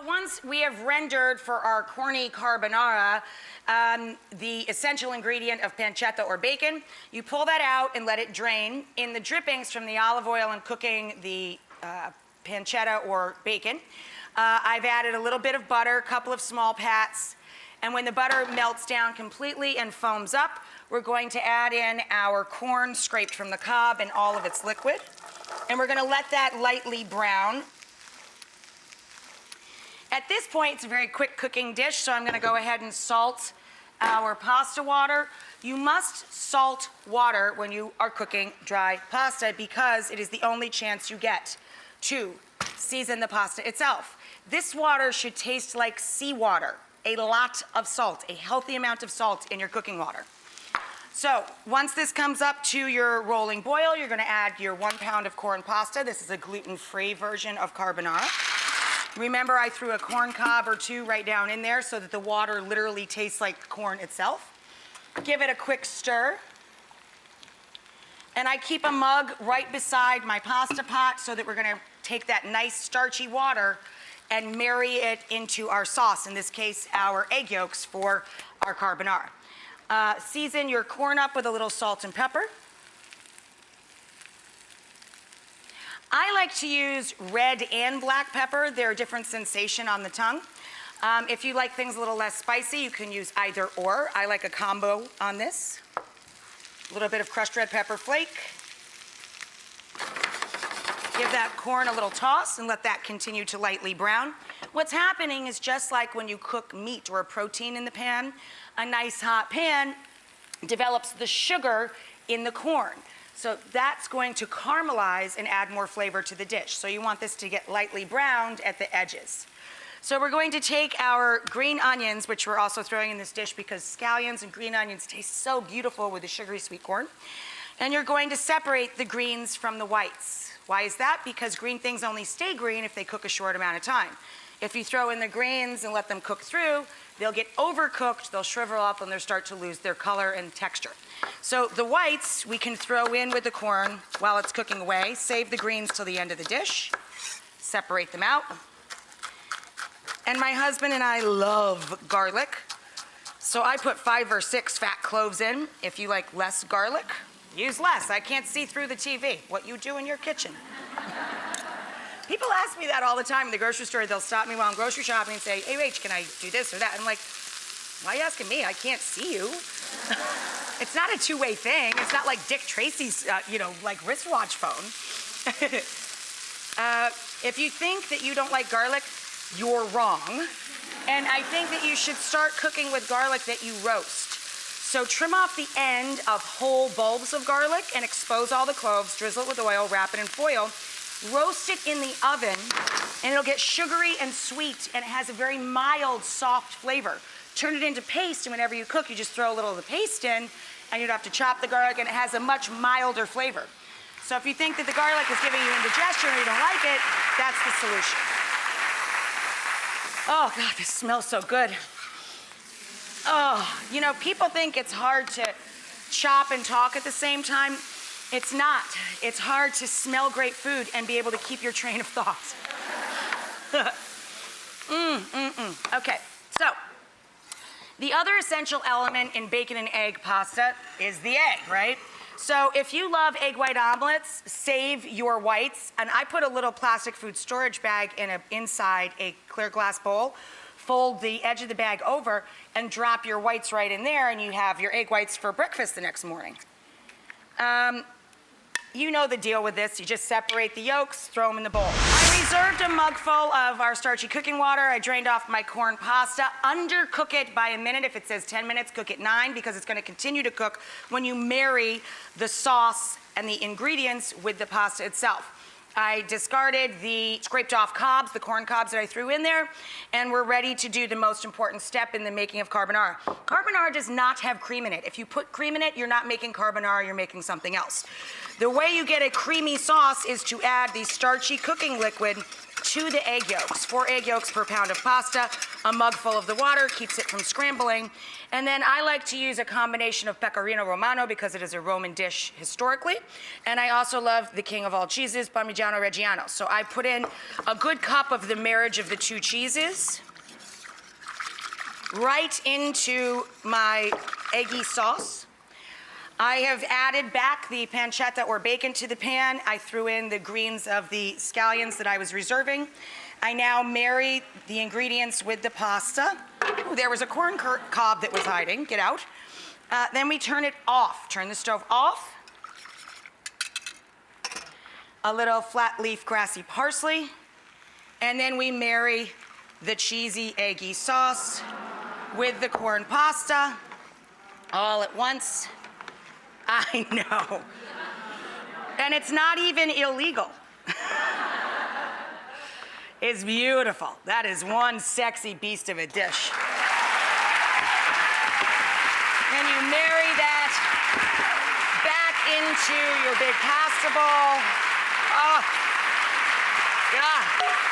Once we have rendered for our corny carbonara the essential ingredient of pancetta or bacon, you pull that out and let it drain. In the drippings from the olive oil and cooking the pancetta or bacon, I've added a little bit of butter, a couple of small pats, and when the butter melts down completely and foams up, we're going to add in our corn scraped from the cob and all of its liquid. And we're going to let that lightly brown. At this point, it's a very quick cooking dish, so I'm going to go ahead and salt our pasta water. You must salt water when you are cooking dry pasta because it is the only chance you get to season the pasta itself. This water should taste like seawater, a lot of salt, a healthy amount of salt in your cooking water. So once this comes up to your rolling boil, you're going to add your 1 pound of corn pasta. This is a gluten-free version of carbonara. Remember, I threw a corn cob or two right down in there so that the water literally tastes like corn itself. Give it a quick stir. And I keep a mug right beside my pasta pot so that we're going to take that nice starchy water and marry it into our sauce, in this case, our egg yolks for our carbonara. Season your corn up with a little salt and pepper. I like to use red and black pepper. They're a different sensation on the tongue. If you like things a little less spicy, you can use either or. I like a combo on this. A little bit of crushed red pepper flake. Give that corn a little toss and let that continue to lightly brown. What's happening is just like when you cook meat or a protein in the pan, a nice hot pan develops the sugar in the corn. So that's going to caramelize and add more flavor to the dish. So you want this to get lightly browned at the edges. So we're going to take our green onions, which we're also throwing in this dish because scallions and green onions taste so beautiful with the sugary sweet corn. And you're going to separate the greens from the whites. Why is that? Because green things only stay green if they cook a short amount of time. If you throw in the greens and let them cook through, they'll get overcooked, they'll shrivel up, and they'll start to lose their color and texture. So the whites we can throw in with the corn while it's cooking away. Save the greens till the end of the dish. Separate them out. And my husband and I love garlic. So I put 5 or 6 fat cloves in. If you like less garlic, use less. I can't see through the TV. What you do in your kitchen. People ask me that all the time in the grocery store. They'll stop me while I'm grocery shopping and say, hey, Rach, can I do this or that? I'm like, why are you asking me? I can't see you. It's not a two-way thing. It's not like Dick Tracy's, like wristwatch phone. If you think that you don't like garlic, you're wrong. And I think that you should start cooking with garlic that you roast. So trim off the end of whole bulbs of garlic and expose all the cloves, drizzle it with oil, wrap it in foil. Roast it in the oven, and it'll get sugary and sweet, and it has a very mild, soft flavor. Turn it into paste, and whenever you cook, you just throw a little of the paste in, and you don't have to chop the garlic, and it has a much milder flavor. So if you think that the garlic is giving you indigestion or you don't like it, that's the solution. Oh, God, this smells so good. Oh, people think it's hard to chop and talk at the same time. It's not. It's hard to smell great food and be able to keep your train of thought. Okay, so the other essential element in bacon and egg pasta is the egg, right? So if you love egg white omelets, save your whites. And I put a little plastic food storage bag inside a clear glass bowl. Fold the edge of the bag over and drop your whites right in there, and you have your egg whites for breakfast the next morning. You know the deal with this. You just separate the yolks, throw them in the bowl. I reserved a mug full of our starchy cooking water. I drained off my corn pasta. Undercook it by a minute. If it says 10 minutes, cook it 9 because it's going to continue to cook when you marry the sauce and the ingredients with the pasta itself. I discarded the scraped off cobs, the corn cobs that I threw in there, and we're ready to do the most important step in the making of carbonara. Carbonara does not have cream in it. If you put cream in it, you're not making carbonara, you're making something else. The way you get a creamy sauce is to add the starchy cooking liquid to the egg yolks. 4 egg yolks per pound of pasta. a mugful of the water, keeps it from scrambling. And then I like to use a combination of pecorino romano because it is a Roman dish historically. And I also love the king of all cheeses, Parmigiano Reggiano. So I put in a good cup of the marriage of the two cheeses right into my eggy sauce. I have added back the pancetta or bacon to the pan. I threw in the greens of the scallions that I was reserving. I now marry the ingredients with the pasta. Ooh, there was a corn cob that was hiding. Get out. Then we turn it off. Turn the stove off. A little flat leaf grassy parsley. And then we marry the cheesy eggy sauce with the corn pasta all at once. I know. And it's not even illegal. It's beautiful. That is one sexy beast of a dish. And you marry that back into your big pasta bowl. Oh, yeah.